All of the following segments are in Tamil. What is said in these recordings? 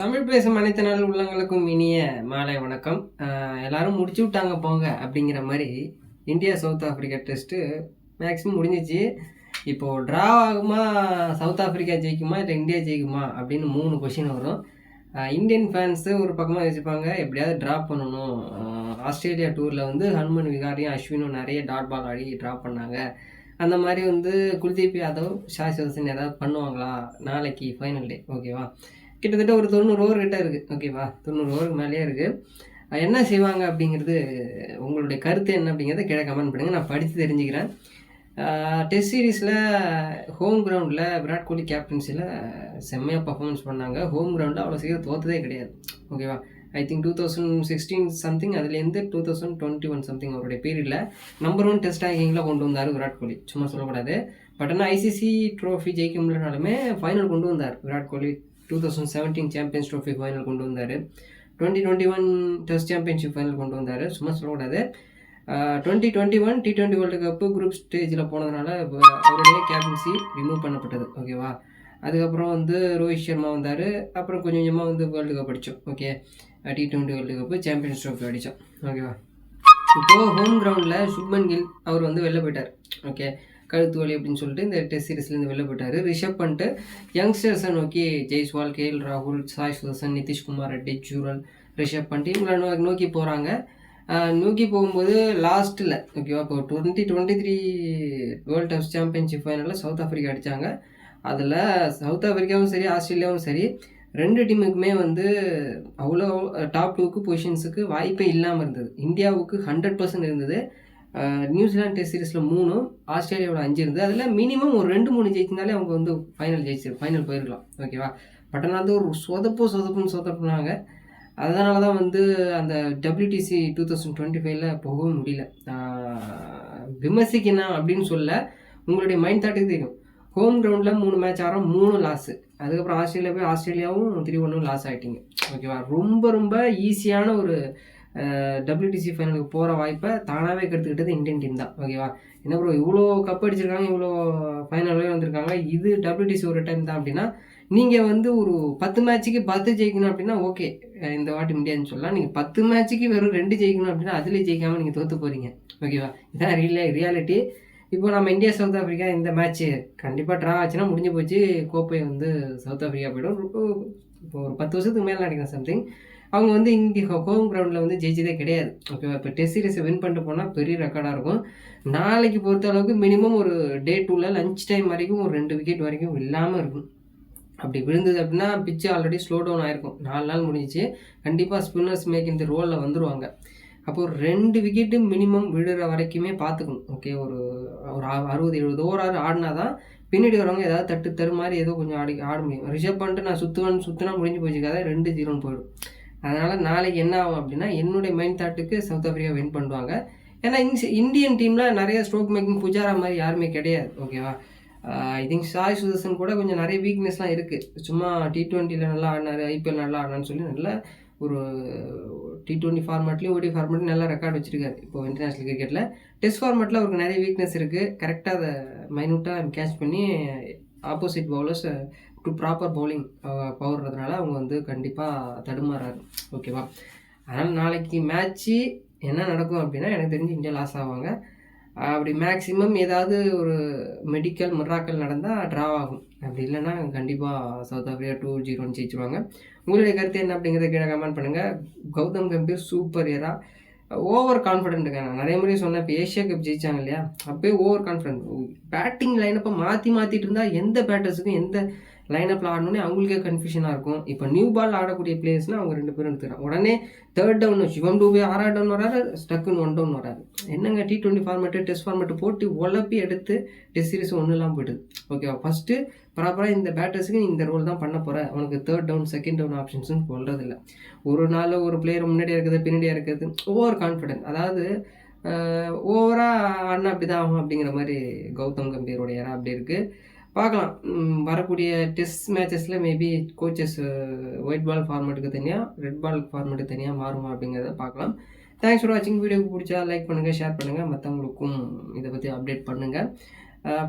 தமிழ் பேசும் அனைத்து நாள் உள்ளங்களுக்கும் இனிய மாலை வணக்கம். எல்லாரும் முடிச்சு விட்டாங்க போங்க அப்படிங்கிற மாதிரி India south Africa test maximum முடிஞ்சிச்சு. இப்போது ட்ரா ஆகுமா, சவுத் ஆஃப்ரிக்கா ஜெயிக்குமா இல்லை இந்தியா ஜெயிக்குமா அப்படின்னு 3 கொஷின் வரும். இந்தியன் ஃபேன்ஸு ஒரு பக்கமாக வச்சுப்பாங்க, எப்படியாவது ட்ரா பண்ணணும். ஆஸ்திரேலியா டூரில் வந்து ஹனுமன் விகாரியும் அஸ்வினும் நிறைய டாட் பால் ஆடி ட்ரா பண்ணாங்க. அந்த மாதிரி வந்து குல்தீப் யாதவ், ஷாய் சுதர்சன் ஏதாவது பண்ணுவாங்களா நாளைக்கு ஃபைனல் டே? ஓகேவா, கிட்டத்தட்ட ஒரு 90 ஓவர் கிட்ட இருக்குது. ஓகேவா, 90 ஓவருக்கு மேலேயே இருக்குது. என்ன செய்வாங்க அப்படிங்கிறது, உங்களுடைய கருத்து என்ன அப்படிங்கிறத கீழே கமெண்ட் பண்ணுங்கள், நான் படித்து தெரிஞ்சுக்கிறேன். டெஸ்ட் சீரீஸில் ஹோம் கிரவுண்டில் விராட் கோலி கேப்டன்சியில் செம்மையாக பர்ஃபார்மன்ஸ் பண்ணாங்க. ஹோம் கிரவுண்டில் அவ்வளோ சீக்கிரம் தோற்றதே கிடையாது. ஓகேவா, ஐ திங்க் 2016 சம்திங், அதுலேருந்து 2021 சம்திங் அவருடைய பீரியடில் நம்பர் 1 டெஸ்ட் ரேங்கிங்கில் கொண்டு வந்தார் விராட் கோலி. சும்மா சொல்லக்கூடாது. பட் ஆனால் ஐசிசி ட்ரோஃபி ஜெயிக்க முடியலனாலுமே ஃபைனல் கொண்டு வந்தார் Virat Kohli. 2017 champions trophy final கொண்டு வந்தார். 2021 டெஸ்ட் சாம்பியன்ஷிப் ஃபைனல் கொண்டு வந்தார். சும்மா சொல்லக்கூடாது. 2021 T20 வேர்ல்டு கப்பு குரூப் ஸ்டேஜில் போனதுனால அவருடைய கேப்டன்சி ரிமூவ் பண்ணப்பட்டது. ஓகேவா, அதுக்கப்புறம் வந்து ரோஹித் சர்மா வந்தார். அப்புறம் கொஞ்சம் கொஞ்சமாக வந்து வேர்ல்டு கப் அடித்தோம். Okay, T20 world cup champions trophy அடித்தோம். ஓகேவா, இப்போது ஹோம் கிரவுண்டில் சுப்மன் கில் அவர் வந்து வெளில போயிட்டார். ஓகே, கழுத்து வலி அப்படின்னு சொல்லிட்டு இந்த டெஸ்ட் சீரீஸ்லேருந்து வெளில போயிட்டார். ரிஷப் பண்ணிட்டு யங்ஸ்டர்ஸை நோக்கி ஜெய்ஸ்வால், KL ராகுல், சாய் சுதர்சன், நிதிஷ்குமார் ரெட்டி, ஜூரல், ரிஷப் பண்ணிட்டு இவங்களை நோக்கி போகிறாங்க. நோக்கி போகும்போது லாஸ்ட்டில் ஓகேவா, இப்போ 2023 வேர்ல்டு டெஸ்ட் சாம்பியன்ஷிப் ஃபைனலில் சவுத் ஆஃப்ரிக்கா அடித்தாங்க. அதில் சவுத் ஆஃப்ரிக்காவும் சரி ஆஸ்திரேலியாவும் சரி 2 டீமுக்குமே வந்து அவ்வளோ டாப் 2க்கு பொசிஷன்ஸுக்கு வாய்ப்பே இல்லாமல் இருந்தது. இந்தியாவுக்கு 100% இருந்தது. நியூசிலாந்து டெஸ்ட் சீரீஸில் 3, ஆஸ்திரேலியாவோட 5 இருந்தது. அதில் மினிமம் ஒரு 2-3 ஜெயிச்சிருந்தாலே அவங்க வந்து ஃபைனல் போயிருக்கலாம். ஓகேவா, பட் ஆனால் வந்து ஒரு சொதப்புனாங்க. அதனால தான் வந்து அந்த WTC 2025 போகவும் முடியல. விமர்சிக்கணும் அப்படின்னு சொல்ல, உங்களுடைய மைண்ட் தாட்டுக்கு தெரியும். ஹோம் கிரவுண்டில் 3 மேட்ச் ஆகிறோம், 3 லாஸு. அதுக்கப்புறம் ஆஸ்திரேலியாவும் 3-1 லாஸ் ஆகிட்டிங்க. ஓகேவா, ரொம்ப ஈஸியான ஒரு WTC ஃபைனலுக்கு போகிற வாய்ப்பை தானாகவே கற்றுக்கிட்டது இந்தியன் டீம் தான். ஓகேவா, என்ன ப்ரோ இவ்வளோ கப் அடிச்சிருக்காங்க, இவ்வளோ ஃபைனல்லே வந்திருக்காங்க, இது WTC ஒரு டைம் தான் அப்படின்னா, நீங்கள் வந்து ஒரு 10 மேட்ச்சுக்கு 10 ஜெயிக்கணும் அப்படின்னா ஓகே, இந்த வாட்டி முடியாதுன்னு சொல்லலாம். நீங்கள் 10 மேட்ச்சுக்கு வெறும் 2 ஜெயிக்கணும் அப்படின்னா அதிலே ஜெயிக்காமல் நீங்கள் தோற்று போகிறீங்க. ஓகேவா, இதான் ரியாலிட்டி. இப்போ நம்ம இந்தியா சவுத் ஆஃப்ரிக்கா இந்த மேட்ச்சு கண்டிப்பாக ட்ரா ஆச்சுன்னா முடிஞ்சு போச்சு, கோப்பை வந்து சவுத் ஆஃப்ரிக்கா போய்டும். இப்போ ஒரு 10 வருஷத்துக்கு மேலே நினைக்கிறேன் சம்திங். அவங்க வந்து இங்கே ஹோம் கிரவுண்டில் வந்து ஜெயிச்சதே கிடையாது. ஓகேவா, இப்போ டெஸ்ட் சீரீஸை வின் பண்ணிட்டு போனால் பெரிய ரெக்கார்டாக இருக்கும். நாளைக்கு பொறுத்த அளவுக்கு மினிமம் ஒரு Day 2ல் லஞ்ச் டைம் வரைக்கும் ஒரு 2 விக்கெட் வரைக்கும் இல்லாமல் இருக்கும். அப்படி விழுந்தது அப்படின்னா பிச்சு ஆல்ரெடி ஸ்லோ டவுன் ஆகிருக்கும். 4 நாள் முடிஞ்சிச்சு. கண்டிப்பாக ஸ்பின்னர்ஸ் மேக் இந்த ரோலில் வந்துடுவாங்க. அப்போது 2 விக்கெட்டு மினிமம் விழுற வரைக்குமே பார்த்துக்கணும். ஓகே, ஒரு 60-70 ஓவர் ஆடினா தான் பின்னாடி வரவங்க ஏதாவது தட்டு மாதிரி ஏதோ கொஞ்சம் ஆட முடியும். ரிஷப் பண்ணிட்டு நான் சுற்றினா முடிஞ்சு போச்சுக்காத 2-0 போயிடும். அதனால் நாளைக்கு என்ன ஆகும் அப்படின்னா, என்னுடைய மைண்ட் தாட்டுக்கு சவுத் ஆஃப்ரிக்கா வின் பண்ணுவாங்க. ஏன்னா இந்தியன் டீமில் நிறைய ஸ்ட்ரோக் மேக்கிங் புஜாரா மாதிரி யாருமே கிடையாது. ஓகேவா, ஐ திங்க் சாய் சுதர்சன் கூட கொஞ்சம் நிறைய வீக்னஸ்லாம் இருக்குது. சும்மா T20 நல்லா ஆடினார், IPL நல்லா ஆடினான்னு சொல்லி நல்லா ஒரு T20 ஃபார்மேட்லேயும் ODI ஃபார்மேட்லையும் நல்லா ரெக்கார்ட் வச்சுருக்காரு. இப்போது இன்டர்நேஷ்னல் கிரிக்கெட்டில் டெஸ்ட் ஃபார்மேட்டில் அவருக்கு நிறைய வீக்னஸ் இருக்குது. கரெக்டாக அதை மைனூட்டாக கேட்ச் பண்ணி opposite bowlers to proper bowling பவர்றதுனால அவங்க வந்து கண்டிப்பாக தடுமாறாரு. ஓகேவா, அதனால் நாளைக்கு மேட்ச்சு என்ன நடக்கும் அப்படின்னா, எனக்கு தெரிஞ்சு இந்தியா லாஸ் ஆவாங்க. அப்படி மேக்ஸிமம் ஏதாவது ஒரு மெடிக்கல் மிராக்கல் நடந்தால் ட்ரா ஆகும். அப்படி இல்லைன்னா கண்டிப்பாக சவுத் ஆஃப்ரிக்கா 2-0 ஜெயிச்சிருவாங்க. உங்களுடைய கருத்து என்ன அப்படிங்கிறத கீழே கமெண்ட் பண்ணுங்கள். Gautam Gambhir super era, over கான்ஃபிடென்ட்டுங்க. நான் நிறைய முறை சொன்னேன், இப்போ ஏஷியா கப் ஜெயிச்சாங்க இல்லையா, அப்போயே ஓவர் கான்ஃபிடென்ட். பேட்டிங் லைனப்பை மாற்றிட்டு இருந்தால் எந்த பேட்டர்ஸுக்கும் எந்த லைனப்பில் ஆடணுன்னே அவங்களுக்கே கன்ஃபியூஷனாக இருக்கும். இப்போ நியூ பால் ஆடக்கூடிய பிளேயர்ஸ்னால் அவங்க 2 பேரும் எடுத்துக்கிறாங்க. உடனே 3rd டவுன் சிவம் டூபே 6வது டவுன் வராரு, ஸ்டக்குன்னு 1 டவுன் வராது. என்னங்க T20 ஃபார்மேட்டு டெஸ்ட் ஃபார்மேட்டு போட்டு உழப்பி எடுத்து டெஸ்ட் சீரிஸ் 1 இல்லாமல் போய்டுது. ஓகேவா, ஃபஸ்ட்டு ப்ராப்பராக இந்த பேட்டர்ஸுக்கு இந்த ரோல் தான் பண்ண போகிறேன், உனக்கு 3rd டவுன் 2nd டவுன் ஆப்ஷன்ஸ்னு சொல்கிறதில்ல. ஒரு நாள் ஒரு பிளேயர் முன்னாடியே இருக்கிறது பின்னாடியாக இருக்கிறது ஓவர் கான்ஃபிடென்ட். அதாவது ஓவராக ஆடினா அப்படி தான் ஆகும் அப்படிங்கிற மாதிரி கௌதம் கம்பீரோடைய ஏரா அப்படி இருக்குது. பார்க்கலாம், வரக்கூடிய test மேட்சஸில் maybe coaches white ball ஃபார்மேட்டுக்கு தனியாக, ரெட் பால் ஃபார்மேட்டுக்கு தனியாக மாறுமா அப்படிங்கிறத பார்க்கலாம். தேங்க்ஸ் ஃபார் வாட்சிங். வீடியோக்கு பிடிச்சா லைக் பண்ணுங்கள், ஷேர் பண்ணுங்கள், மற்றவங்களுக்கும் இதை பற்றி அப்டேட் பண்ணுங்கள்.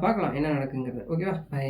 பார்க்கலாம் என்ன நடக்குங்கிறது. ஓகேவா, பை.